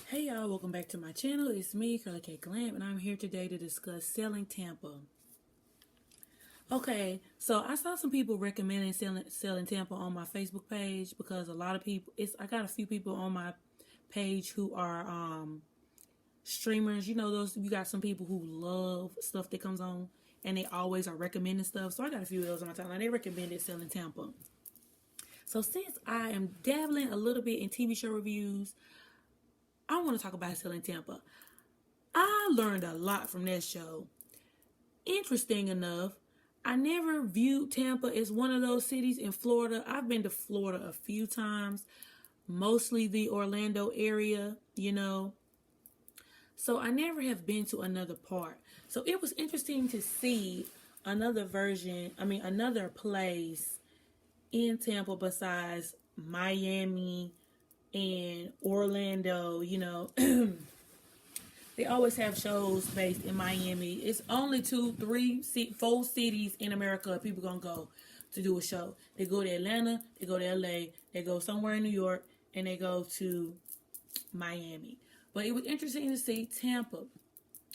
Hey y'all, welcome back to my channel. It's me, Curly K Clamp, and I'm here today to discuss Selling Tampa. Okay, so I saw some people recommending Selling Tampa on my Facebook page because a lot of people, I got a few people on my page who are streamers. You know, you got some people who love stuff that comes on and they always are recommending stuff. So I got a few of those on my timeline. They recommended Selling Tampa. So since I am dabbling a little bit in TV show reviews, I want to talk about Selling Tampa. I learned a lot from that show. Interesting enough, I never viewed Tampa as one of those cities in Florida. I've been to Florida a few times, mostly the Orlando area, So I never have been to another part. So it was interesting to see another place in Tampa besides Miami and Orlando. They always have shows based in Miami. It's only 2, 3, 4 cities in America people gonna go to do a show. They go to Atlanta, they go to LA, they go somewhere in New York, and they go to Miami. But it was interesting to see Tampa.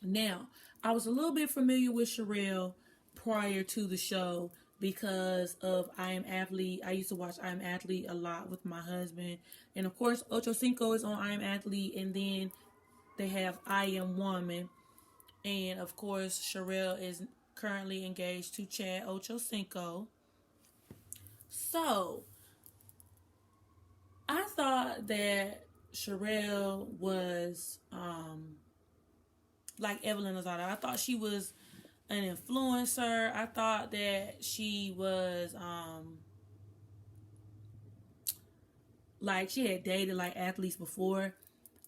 Now, I was a little bit familiar with Sherelle prior to the show because of I Am Athlete. I used to watch I Am Athlete a lot with my husband. And of course, Ocho Cinco is on I Am Athlete. And then they have I Am Woman. And of course, Sherelle is currently engaged to Chad Ocho Cinco. So, I thought that Sherelle was like Evelyn Lozada. I thought she was an influencer. I thought that she was like she had dated like athletes before,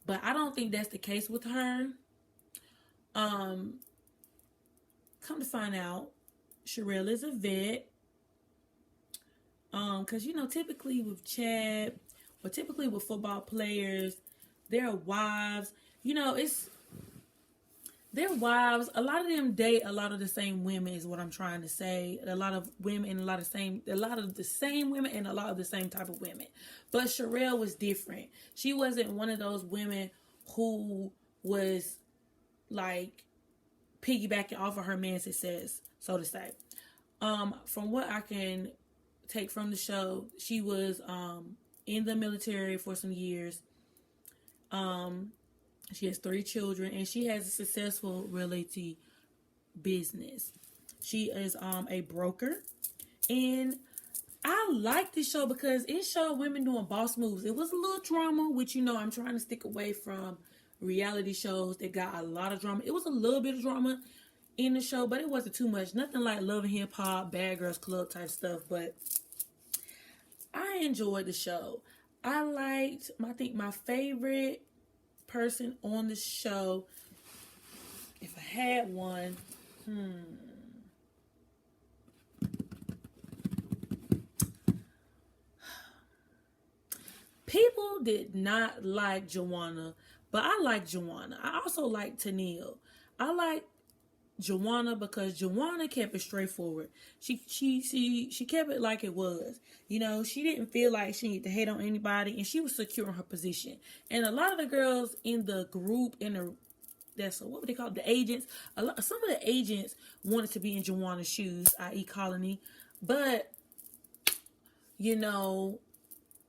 but I don't think that's the case with her. Come to find out, Sherelle is a vet. Cause typically with Chad or typically with football players, their wives, their wives, a lot of them date a lot of the same women is what I'm trying to say. A lot of women and a lot of the same women and a lot of the same type of women. But Sherelle was different. She wasn't one of those women who was like piggybacking off of her man's success, so to say. From what I can take from the show, she was in the military for some years. She has 3 children, and she has a successful realty business. She is a broker, and I like this show because it showed women doing boss moves. It was a little drama, which I'm trying to stick away from reality shows that got a lot of drama. It was a little bit of drama in the show, but it wasn't too much. Nothing like Love and Hip Hop, Bad Girls Club type stuff, but I enjoyed the show. I think my favorite person on the show, if I had one, people did not like Joanna, but I like Joanna. I also like Tennille. I like Joanna because Joanna kept it straightforward. She kept it like it was. She didn't feel like she needed to hate on anybody, and she was secure in her position. And a lot of the girls in the group, what would they call it? The agents. Some of the agents wanted to be in Joanna's shoes, i.e. Colony, but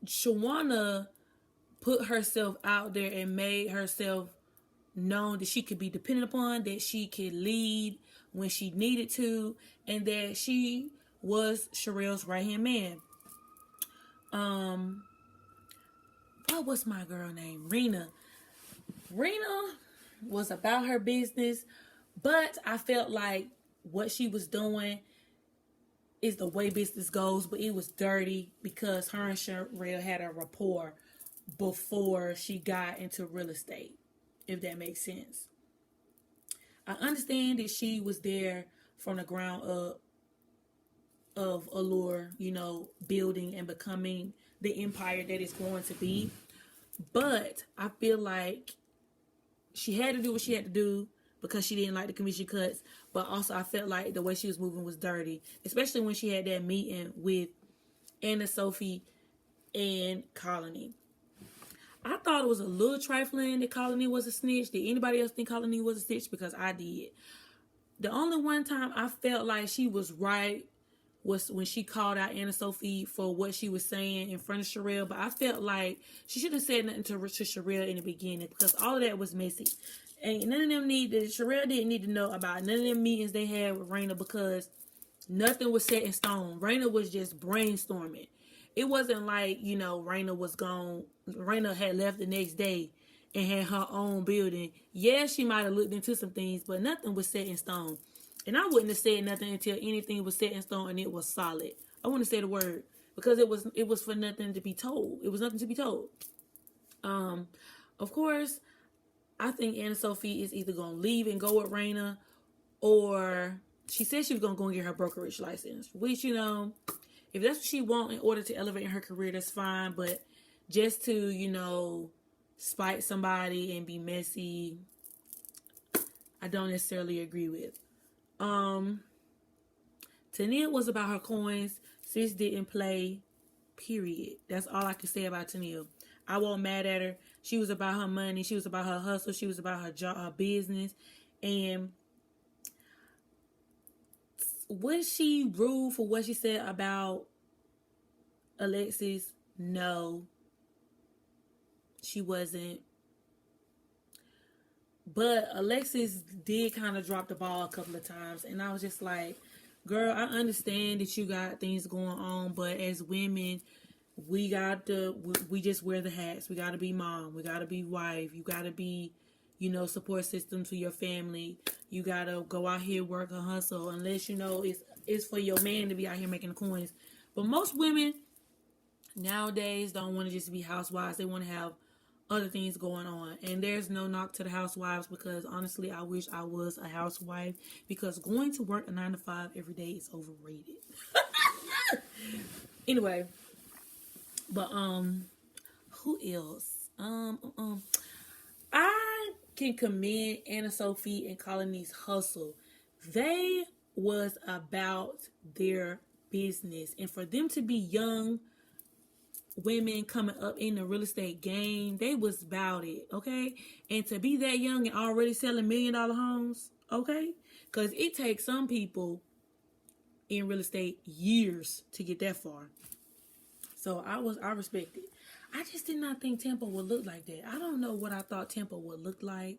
Joanna put herself out there and made herself known that she could be depended upon, that she could lead when she needed to, and that she was Sherelle's right-hand man. What was my girl name? Rena. Rena was about her business, but I felt like what she was doing is the way business goes, but it was dirty because her and Sherelle had a rapport before she got into real estate, if that makes sense. I understand that she was there from the ground up of Allure, building and becoming the empire that it's going to be. But I feel like she had to do what she had to do because she didn't like the commission cuts. But also I felt like the way she was moving was dirty, especially when she had that meeting with Anna Sophie and Colony. I thought it was a little trifling that Colony was a snitch. Did anybody else think Colony was a snitch? Because I did. The only one time I felt like she was right was when she called out Anna Sophie for what she was saying in front of Sherelle. But I felt like she shouldn't have said nothing to Sherelle in the beginning, because all of that was messy. And none of them Sherelle didn't need to know about none of them meetings they had with Raina, because nothing was set in stone. Raina was just brainstorming. It wasn't like, Raina was gone. Raina had left the next day and had her own building. Yeah, she might have looked into some things, but nothing was set in stone. And I wouldn't have said nothing until anything was set in stone and it was solid. I wouldn't say the word, because it was for nothing to be told. It was nothing to be told. Of course, I think Anna Sophie is either gonna leave and go with Raina, or she said she was gonna go and get her brokerage license. Which, if that's what she wants in order to elevate in her career, that's fine. But just to, spite somebody and be messy, I don't necessarily agree with. Tania was about her coins. Sis didn't play, period. That's all I can say about Tania. I wasn't mad at her. She was about her money. She was about her hustle. She was about her job, her business. And was she rude for what she said about Alexis? No, she wasn't. But Alexis did kind of drop the ball a couple of times. And I was just like, girl, I understand that you got things going on. But as women, we just wear the hats. We got to be mom. We got to be wife. You got to be, support system to your family. You got to go out here, work and hustle. Unless, it's for your man to be out here making the coins. But most women nowadays don't want to just be housewives. They want to have other things going on. And there's no knock to the housewives, because honestly, I wish I was a housewife, because going to work a 9 to 5 every day is overrated. Anyway, but who else? I can commend Anna Sophie and Colony's hustle. They was about their business, and for them to be young women coming up in the real estate game, they was about it, okay? And to be that young and already selling $1 million homes, okay? Because it takes some people in real estate years to get that far. So I respect it. I just did not think Tampa would look like that. I don't know what I thought Tampa would look like.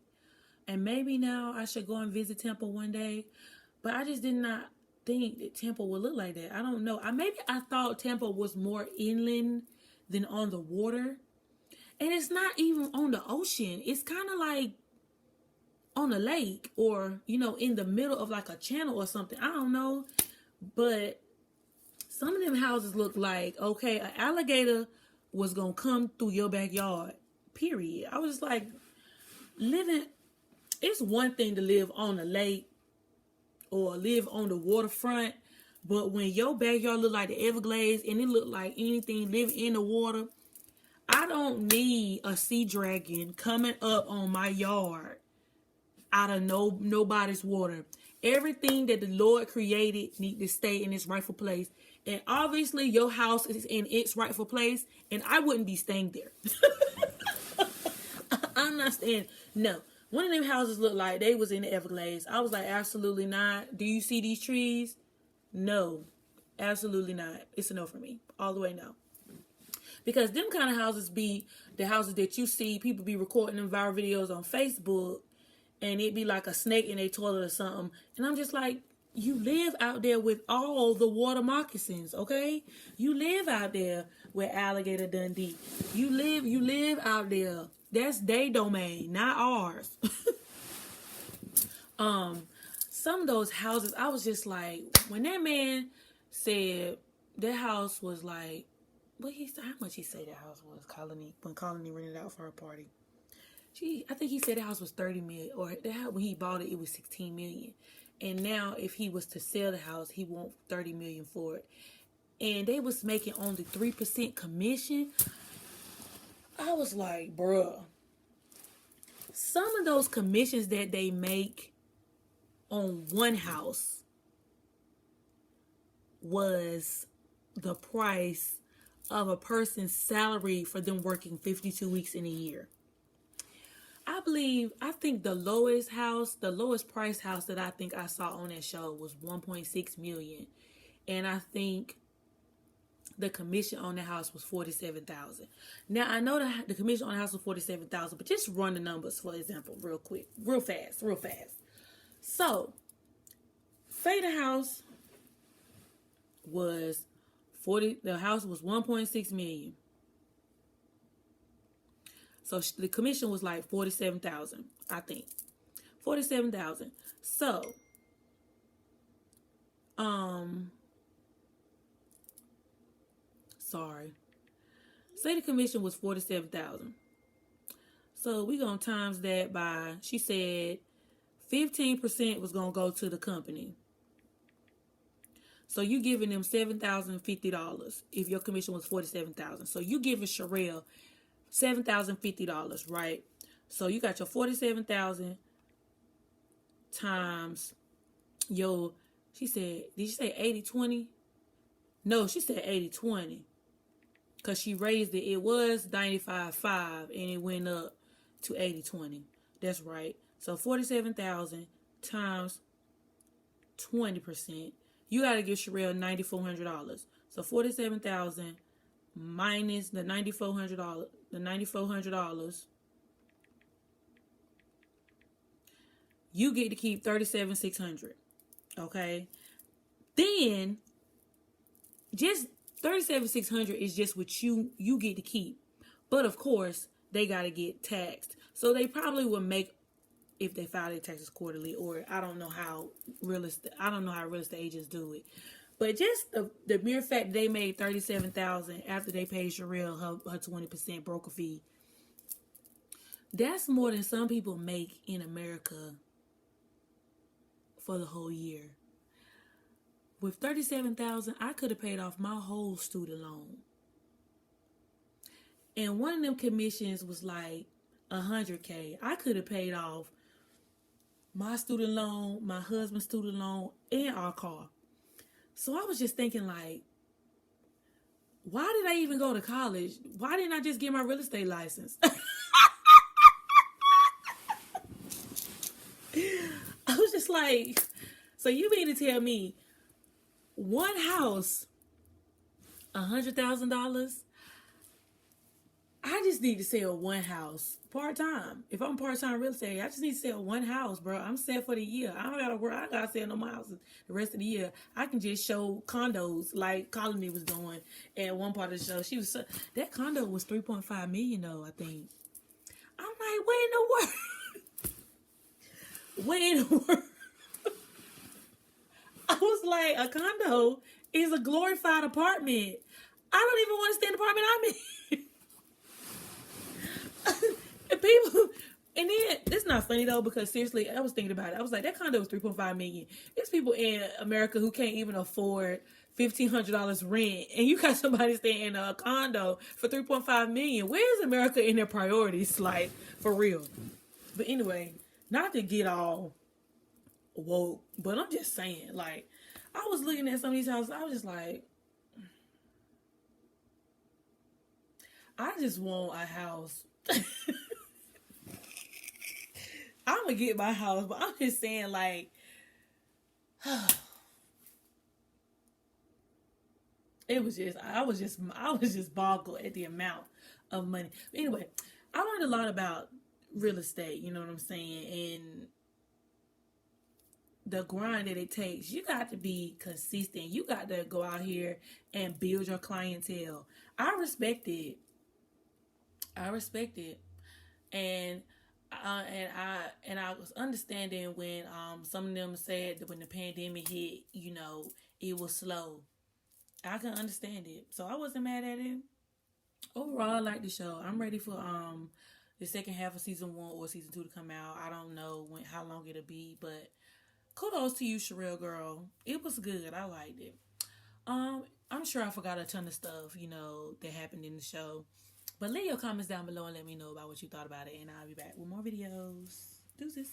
And maybe now I should go and visit Tampa one day. But I just did not think that Tampa would look like that. I don't know. Maybe I thought Tampa was more inland than on the water. And it's not even on the ocean. It's kind of like on a lake, or, in the middle of like a channel or something. I don't know. But some of them houses look like, okay, an alligator was going to come through your backyard, period. I was just like, it's one thing to live on a lake or live on the waterfront. But when your backyard look like the Everglades and it look like anything living in the water, I don't need a sea dragon coming up on my yard out of nobody's water. Everything that the Lord created need to stay in its rightful place. And obviously your house is in its rightful place, and I wouldn't be staying there. I'm not staying. No. One of them houses looked like they was in the Everglades. I was like, absolutely not. Do you see these trees? No, absolutely not. It's a no for me. All the way no. Because them kind of houses be the houses that you see people be recording them viral videos on Facebook, and it be like a snake in a toilet or something. And I'm just like, you live out there with all the water moccasins, okay? You live out there with Alligator Dundee. You live out there. That's their domain, not ours. Some of those houses, I was just like, when that man said that house was like, how much he say that house was, when Colony rented it out for her party? I think he said the house was $30 million, or when he bought it, it was $16 million. And now if he was to sell the house, he want $30 million for it. And they was making only 3% commission. I was like, bruh, some of those commissions that they make on one house was the price of a person's salary for them working 52 weeks in a year. I think the lowest price house that I think I saw on that show was 1.6 million. And I think the commission on the house was 47,000. Now I know the commission on the house was 47,000, but just run the numbers for example, real quick, real fast. So, say the house was 1.6 million. So the commission was like 47,000, I think. 47,000. So, say the commission was 47,000. So we gonna times that by, she said 15% was gonna go to the company. So you giving them $7,050 if your commission was 47,000. So you giving Sherelle $7,050, right? So you got your 47,000 times your, she said, did she say 80-20? No, she said 80-20. Because she raised it. It was 95.5 and it went up to 80-20. That's right. So 47,000 times 20%. You got to give Sherelle $9,400. So 47,000 minus the $9,400, you get to keep $37,600. Okay. Then just $37,600 is just what you get to keep. But of course, they got to get taxed. So they probably will make, if they file their taxes quarterly, or I don't know how real estate agents do it. But just the mere fact they made $37,000 after they paid Sherelle her 20% broker fee, that's more than some people make in America for the whole year. With $37,000, I could have paid off my whole student loan. And one of them commissions was like $100K. I could have paid off my student loan, my husband's student loan, and our car. So I was just thinking, like, why did I even go to college? Why didn't I just get my real estate license? I was just like, so you mean to tell me one house, $100,000? I just need to sell one house part-time. If I'm part-time real estate, I just need to sell one house, bro. I'm set for the year. I don't gotta work. I gotta sell no more houses the rest of the year. I can just show condos like Colony was doing at one part of the show. That condo was 3.5 million though, I think. I'm like, where in the world? I was like, a condo is a glorified apartment. I don't even want to stay in the apartment I'm in. And people, and then it's not funny though, because seriously, I was thinking about it. I was like, that condo was 3.5 million. There's people in America who can't even afford $1,500 rent, and you got somebody staying in a condo for 3.5 million. Where's America in their priorities? Like, for real. But anyway, not to get all woke, but I'm just saying, like, I was looking at some of these houses, I was just like, I just want a house. I'm gonna get my house, but I'm just saying, like, I was just boggled at the amount of money. But anyway, I learned a lot about real estate, you know what I'm saying, and the grind that it takes. You got to be consistent. You got to go out here and build your clientele. I respect it. And I was understanding when some of them said that when the pandemic hit, you know, it was slow. I can understand it, so I wasn't mad at it. Overall, I like the show. I'm ready for the second half of season 1 or season 2 to come out. I don't know how long it'll be, but kudos to you, Sherelle girl. It was good. I liked it. I'm sure I forgot a ton of stuff, you know, that happened in the show. But leave your comments down below and let me know about what you thought about it. And I'll be back with more videos. Deuces.